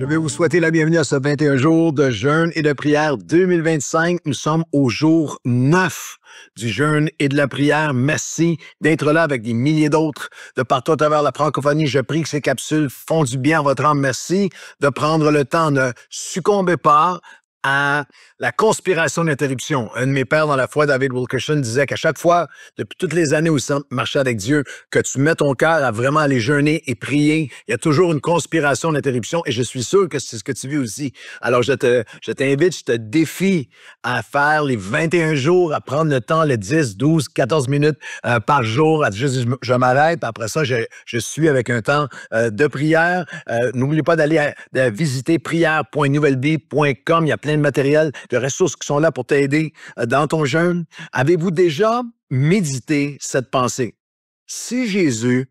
Je vais vous souhaiter la bienvenue à ce 21 jours de jeûne et de prière 2025. Nous sommes au jour 9 du jeûne et de la prière. Merci d'être là avec des milliers d'autres de partout à travers la francophonie. Je prie que ces capsules font du bien à votre âme. Merci de prendre le temps. Ne succombez pas à la conspiration d'interruption. Un de mes pères dans la foi, David Wilkerson, disait qu'à chaque fois, depuis toutes les années où tu marchais avec Dieu, que tu mets ton cœur à vraiment aller jeûner et prier, il y a toujours une conspiration d'interruption et je suis sûr que c'est ce que tu vis aussi. Alors, je t'invite, je te défie à faire les 21 jours, à prendre le temps, les 10, 12, 14 minutes par jour. Je m'arrête, après ça, je suis avec un temps de prière. N'oubliez pas d'aller visiter prière.nouvellevie.com. Il y a plein de matériel, de ressources qui sont là pour t'aider dans ton jeûne. Avez-vous déjà médité cette pensée? Si Jésus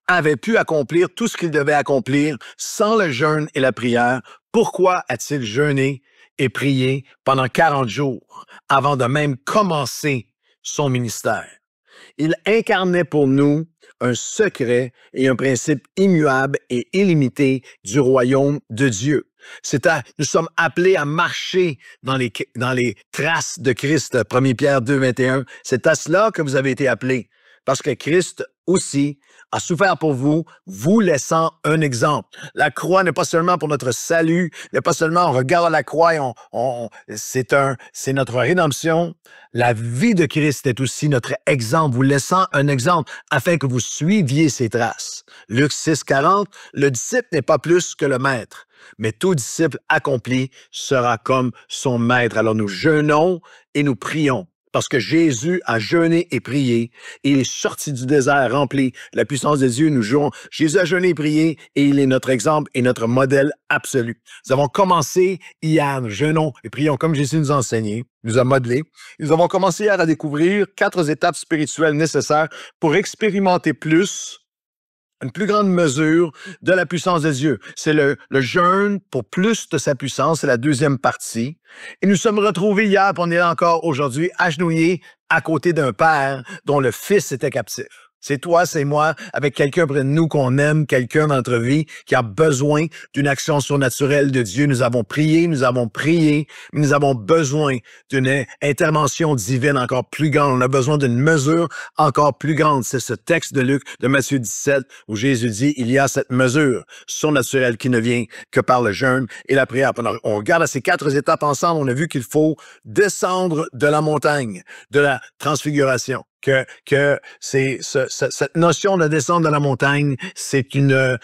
avait pu accomplir tout ce qu'il devait accomplir sans le jeûne et la prière, pourquoi a-t-il jeûné et prié pendant 40 jours avant de même commencer son ministère? Il incarnait pour nous un secret et un principe immuable et illimité du royaume de Dieu. Nous sommes appelés à marcher dans les traces de Christ, 1 Pierre 2, 21. C'est à cela que vous avez été appelés, parce que Christ aussi a souffert pour vous, vous laissant un exemple. La croix n'est pas seulement pour notre salut, n'est pas seulement on regarde la croix et c'est notre rédemption. La vie de Christ est aussi notre exemple, vous laissant un exemple afin que vous suiviez ses traces. Luc 6, 40, le disciple n'est pas plus que le maître, mais tout disciple accompli sera comme son maître. Alors nous jeûnons et nous prions. Parce que Jésus a jeûné et prié, et il est sorti du désert rempli de la puissance de Dieu. Nous jouons. Jésus a jeûné et prié, et il est notre exemple et notre modèle absolu. Nous avons commencé hier, nous jeûnons et prions comme Jésus nous a enseigné, nous a modelé. Nous avons commencé hier à découvrir 4 étapes spirituelles nécessaires pour expérimenter une plus grande mesure de la puissance de Dieu. C'est le jeûne pour plus de sa puissance, c'est la deuxième partie. Et nous sommes retrouvés hier, puis on est là encore aujourd'hui, agenouillés à côté d'un père dont le fils était captif. C'est toi, c'est moi, avec quelqu'un près de nous qu'on aime, quelqu'un dans notre vie qui a besoin d'une action surnaturelle de Dieu. Nous avons prié, mais nous avons besoin d'une intervention divine encore plus grande. On a besoin d'une mesure encore plus grande. C'est ce texte de Luc, de Matthieu 17, où Jésus dit, il y a cette mesure surnaturelle qui ne vient que par le jeûne et la prière. On regarde à ces 4 étapes ensemble, on a vu qu'il faut descendre de la montagne, de la transfiguration. Que cette notion de descendre de la montagne, c'est une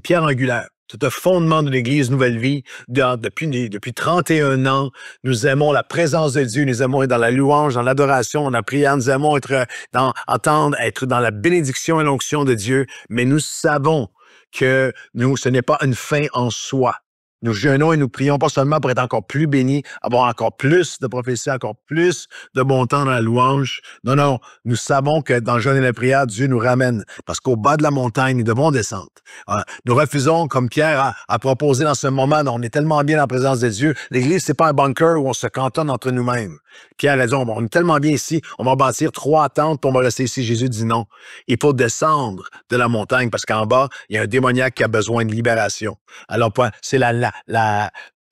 pierre angulaire. C'est un fondement de l'Église Nouvelle Vie. Depuis 31 ans, nous aimons la présence de Dieu, nous aimons être dans la louange, dans l'adoration, dans la prière, nous aimons être dans la bénédiction et l'onction de Dieu, mais nous savons que ce n'est pas une fin en soi. Nous jeûnons et nous prions pas seulement pour être encore plus bénis, avoir encore plus de prophéties, encore plus de bon temps dans la louange. Non, nous savons que dans le jeûne et la prière, Dieu nous ramène. Parce qu'au bas de la montagne, nous devons descendre. Nous refusons, comme Pierre a proposé dans ce moment, on est tellement bien en présence de Dieu. L'Église, c'est pas un bunker où on se cantonne entre nous-mêmes. Pierre a dit, on est tellement bien ici, on va bâtir 3 tentes pour on va rester ici. Jésus dit non. Il faut descendre de la montagne parce qu'en bas, il y a un démoniaque qui a besoin de libération. Alors, c'est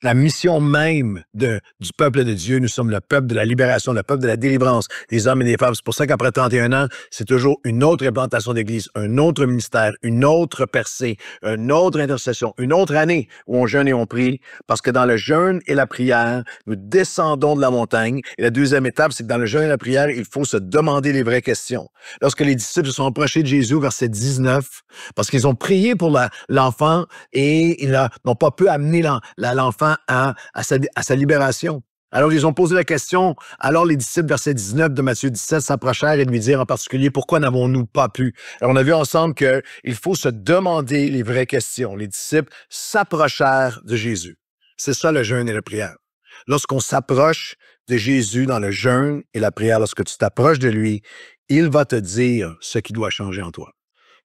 la mission même du peuple de Dieu. Nous sommes le peuple de la libération, le peuple de la délivrance des hommes et des femmes. C'est pour ça qu'après 31 ans, c'est toujours une autre implantation d'église, un autre ministère, une autre percée, une autre intercession, une autre année où on jeûne et on prie. Parce que dans le jeûne et la prière, nous descendons de la montagne. Et la deuxième étape, c'est que dans le jeûne et la prière, il faut se demander les vraies questions. Lorsque les disciples se sont approchés de Jésus, verset 19, parce qu'ils ont prié pour l'enfant et ils n'ont pas pu amener l'enfant à sa libération. Alors, ils ont posé la question. Alors, les disciples, verset 19 de Matthieu 17, s'approchèrent et lui dirent en particulier, pourquoi n'avons-nous pas pu? Alors, on a vu ensemble qu'il faut se demander les vraies questions. Les disciples s'approchèrent de Jésus. C'est ça le jeûne et la prière. Lorsqu'on s'approche de Jésus dans le jeûne et la prière, lorsque tu t'approches de lui, il va te dire ce qui doit changer en toi.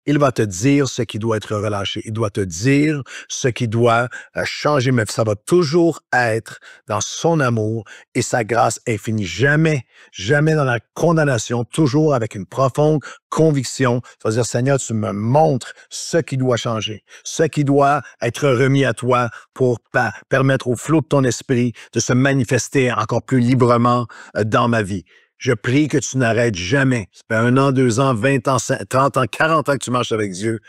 Il va te dire ce qui doit être relâché. Il doit te dire ce qui doit changer, mais ça va toujours être dans son amour et sa grâce infinie. Jamais, jamais dans la condamnation, toujours avec une profonde conviction. Tu vas dire, Seigneur, tu me montres ce qui doit changer, ce qui doit être remis à toi pour permettre au flot de ton esprit de se manifester encore plus librement dans ma vie. Je prie que tu n'arrêtes jamais. Ça fait 1 an, 2 ans, 20 ans, 30 ans, 40 ans que tu marches avec Dieu.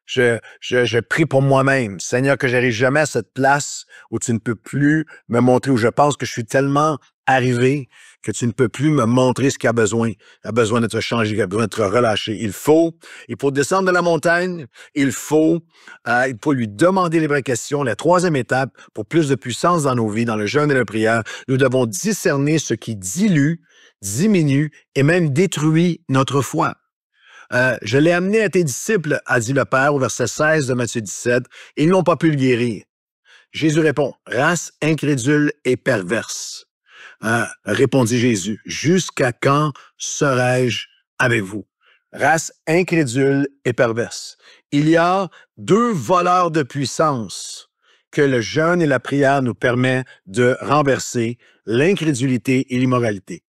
Je prie pour moi-même, Seigneur, que j'arrive jamais à cette place où tu ne peux plus me montrer, où je pense que je suis tellement arrivé que tu ne peux plus me montrer ce qu'il a besoin. Il a besoin d'être changé, il a besoin d'être relâché. Il faut descendre de la montagne, il faut lui demander les vraies questions. La 3e étape, pour plus de puissance dans nos vies, dans le jeûne et la prière, nous devons discerner ce qui dilue, diminue et même détruit notre foi. Je l'ai amené à tes disciples, a dit le Père au verset 16 de Matthieu 17, et ils n'ont pas pu le guérir. Jésus répond, race incrédule et perverse. Répondit Jésus, jusqu'à quand serai-je avec vous? Race incrédule et perverse. Il y a 2 voleurs de puissance que le jeûne et la prière nous permettent de renverser, l'incrédulité et l'immoralité.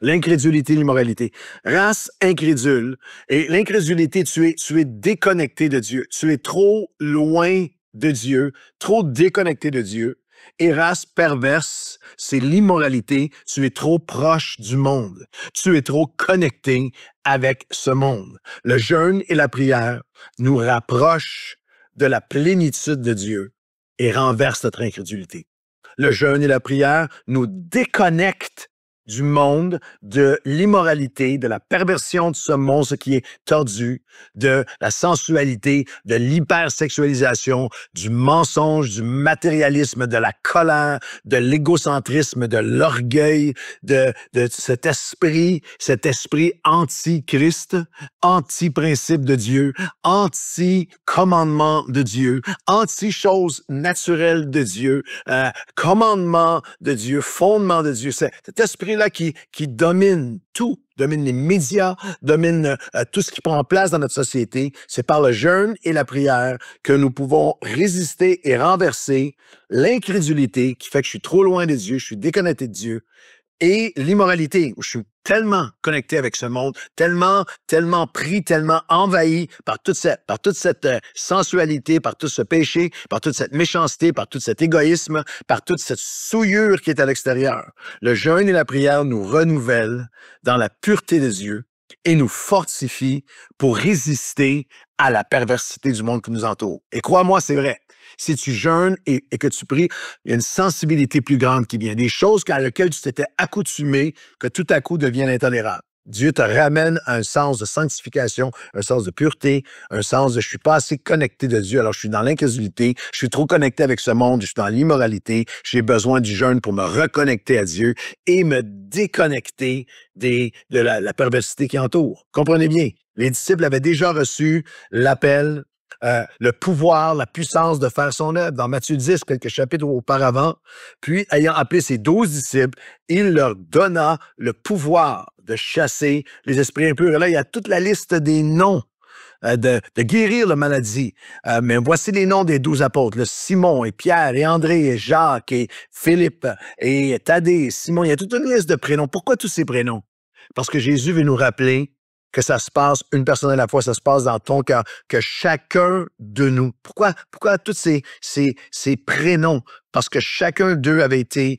L'incrédulité et l'immoralité. Race incrédule. Et l'incrédulité, tu es déconnecté de Dieu. Tu es trop loin de Dieu, trop déconnecté de Dieu. Et race perverse, c'est l'immoralité. Tu es trop proche du monde. Tu es trop connecté avec ce monde. Le jeûne et la prière nous rapprochent de la plénitude de Dieu et renversent notre incrédulité. Le jeûne et la prière nous déconnectent du monde, de l'immoralité, de la perversion de ce monde, ce qui est tordu, de la sensualité, de l'hypersexualisation, du mensonge, du matérialisme, de la colère, de l'égocentrisme, de l'orgueil, de cet esprit anti-Christ, anti-principe de Dieu, anti-commandement de Dieu, anti-chose naturelle de Dieu, commandement de Dieu, fondement de Dieu. Cet esprit-là qui domine tout, domine les médias, domine tout ce qui prend place dans notre société. C'est par le jeûne et la prière que nous pouvons résister et renverser l'incrédulité qui fait que je suis trop loin de Dieu, je suis déconnecté de Dieu, et l'immoralité, où je suis tellement connecté avec ce monde, tellement pris, tellement envahi par toute cette sensualité, par tout ce péché, par toute cette méchanceté, par tout cet égoïsme, par toute cette souillure qui est à l'extérieur. Le jeûne et la prière nous renouvellent dans la pureté de Dieu et nous fortifient pour résister à la perversité du monde qui nous entoure. Et crois-moi, c'est vrai. Si tu jeûnes et que tu pries, il y a une sensibilité plus grande qui vient. Des choses à lesquelles tu t'étais accoutumé, que tout à coup deviennent intolérables. Dieu te ramène à un sens de sanctification, un sens de pureté, un sens de je suis pas assez connecté de Dieu, alors je suis dans l'incrédulité, je suis trop connecté avec ce monde, je suis dans l'immoralité, j'ai besoin du jeûne pour me reconnecter à Dieu et me déconnecter de la perversité qui entoure. Comprenez bien, les disciples avaient déjà reçu l'appel, le pouvoir, la puissance de faire son œuvre. Dans Matthieu 10, quelques chapitres auparavant, puis ayant appelé ses 12 disciples, il leur donna le pouvoir de chasser les esprits impurs. Et là, il y a toute la liste des noms de guérir la maladie. Mais voici les noms des 12 apôtres, là, Simon et Pierre et André et Jacques et Philippe et Thaddée et Simon. Il y a toute une liste de prénoms. Pourquoi tous ces prénoms? Parce que Jésus veut nous rappeler que ça se passe une personne à la fois, ça se passe dans ton cœur, que chacun de nous. Pourquoi tous ces prénoms? Parce que chacun d'eux avait été,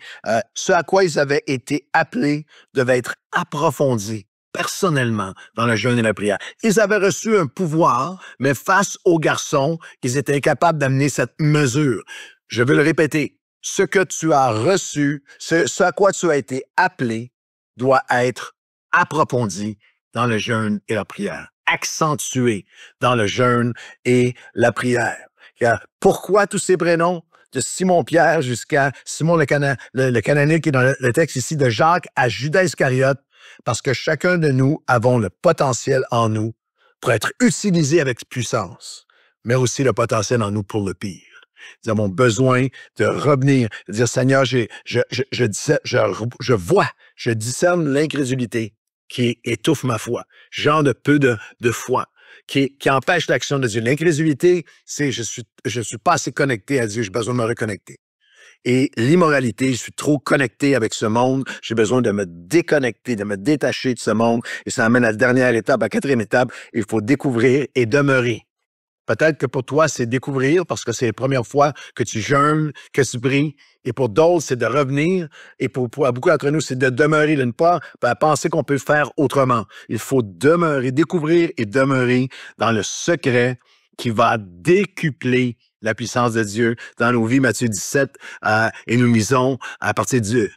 ce à quoi ils avaient été appelés devait être approfondi personnellement dans le jeûne et la prière. Ils avaient reçu un pouvoir, mais face aux garçons, ils étaient incapables d'amener cette mesure. Je veux le répéter. Ce que tu as reçu, ce à quoi tu as été appelé, doit être approfondi dans le jeûne et la prière, accentué dans le jeûne et la prière. Pourquoi tous ces prénoms? De Simon-Pierre jusqu'à Simon le Cananéen qui est dans le texte ici, de Jacques à Judas Iscariote, parce que chacun de nous avons le potentiel en nous pour être utilisé avec puissance, mais aussi le potentiel en nous pour le pire. Nous avons besoin de revenir, de dire, Seigneur, je discerne l'incrédulité qui étouffe ma foi, genre de peu de foi, qui empêche l'action de Dieu. L'incrédulité, c'est je suis pas assez connecté à Dieu, j'ai besoin de me reconnecter. Et l'immoralité, je suis trop connecté avec ce monde, j'ai besoin de me déconnecter, de me détacher de ce monde. Et ça amène à la dernière étape, à la quatrième étape, il faut découvrir et demeurer. Peut-être que pour toi, c'est découvrir parce que c'est la première fois que tu jeûnes, que tu pries. Et pour d'autres, c'est de revenir. Et pour beaucoup d'entre nous, c'est de demeurer, de ne pas penser qu'on peut faire autrement. Il faut demeurer, découvrir et demeurer dans le secret qui va décupler la puissance de Dieu dans nos vies. Matthieu 17, et nous lisons à partir du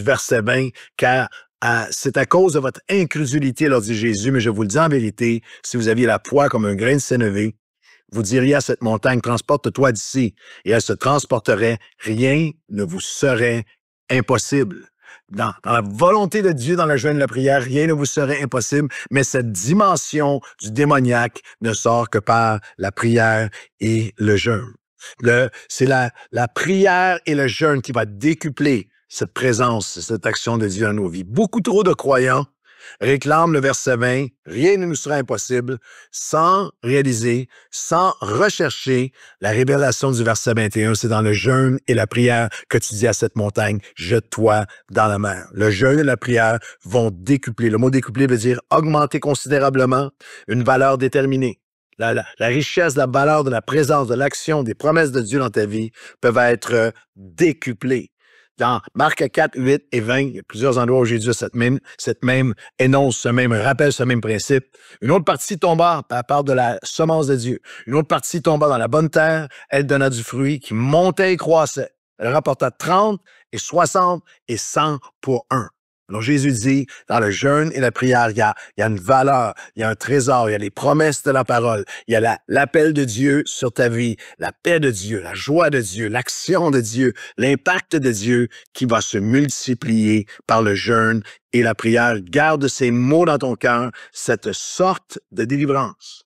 verset 20, car c'est à cause de votre incrédulité, leur dit Jésus, mais je vous le dis en vérité, si vous aviez la foi comme un grain de sénévé, vous diriez à cette montagne, transporte-toi d'ici, et elle se transporterait, rien ne vous serait impossible. Dans la volonté de Dieu, dans le jeûne de la prière, rien ne vous serait impossible, mais cette dimension du démoniaque ne sort que par la prière et le jeûne. C'est la prière et le jeûne qui va décupler cette présence, cette action de Dieu dans nos vies. Beaucoup trop de croyants réclament le verset 20, rien ne nous sera impossible, sans réaliser, sans rechercher la révélation du verset 21. C'est dans le jeûne et la prière que tu dis à cette montagne, jette-toi dans la mer. Le jeûne et la prière vont décupler. Le mot décupler veut dire augmenter considérablement une valeur déterminée. La richesse, la valeur de la présence, de l'action, des promesses de Dieu dans ta vie peuvent être décuplées. Dans Marc 4, 8 et 20, il y a plusieurs endroits où Jésus a cette même énonce, ce même rappel, ce même principe. Une autre partie tomba à part de la semence de Dieu. Une autre partie tomba dans la bonne terre. Elle donna du fruit qui montait et croissait. Elle rapporta 30 et 60 et 100 pour un. Alors Jésus dit, dans le jeûne et la prière, il y a une valeur, il y a un trésor, il y a les promesses de la parole, il y a l'appel de Dieu sur ta vie, la paix de Dieu, la joie de Dieu, l'action de Dieu, l'impact de Dieu qui va se multiplier par le jeûne et la prière. Garde ces mots dans ton cœur, cette sorte de délivrance,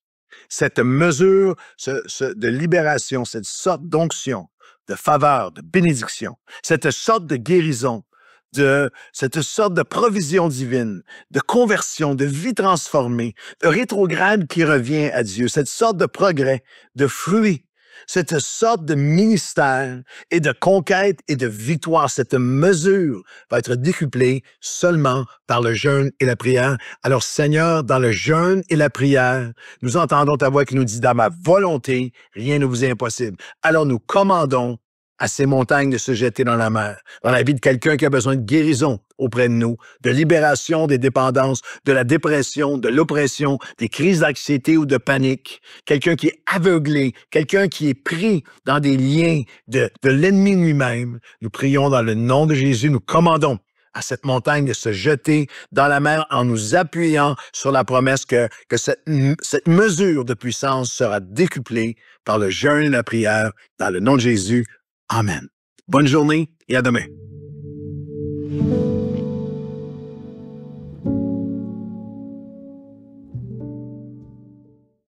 cette mesure de libération, cette sorte d'onction, de faveur, de bénédiction, cette sorte de guérison, de cette sorte de provision divine, de conversion, de vie transformée, de rétrograde qui revient à Dieu, cette sorte de progrès, de fruit, cette sorte de ministère et de conquête et de victoire, cette mesure va être décuplée seulement par le jeûne et la prière. Alors Seigneur, dans le jeûne et la prière, nous entendons ta voix qui nous dit, dans ma volonté, rien ne vous est impossible. Alors nous commandons à ces montagnes de se jeter dans la mer, dans la vie de quelqu'un qui a besoin de guérison auprès de nous, de libération des dépendances, de la dépression, de l'oppression, des crises d'anxiété ou de panique, quelqu'un qui est aveuglé, quelqu'un qui est pris dans des liens de l'ennemi lui-même. Nous prions dans le nom de Jésus, nous commandons à cette montagne de se jeter dans la mer en nous appuyant sur la promesse que cette mesure de puissance sera décuplée par le jeûne et la prière dans le nom de Jésus. Amen. Bonne journée et à demain.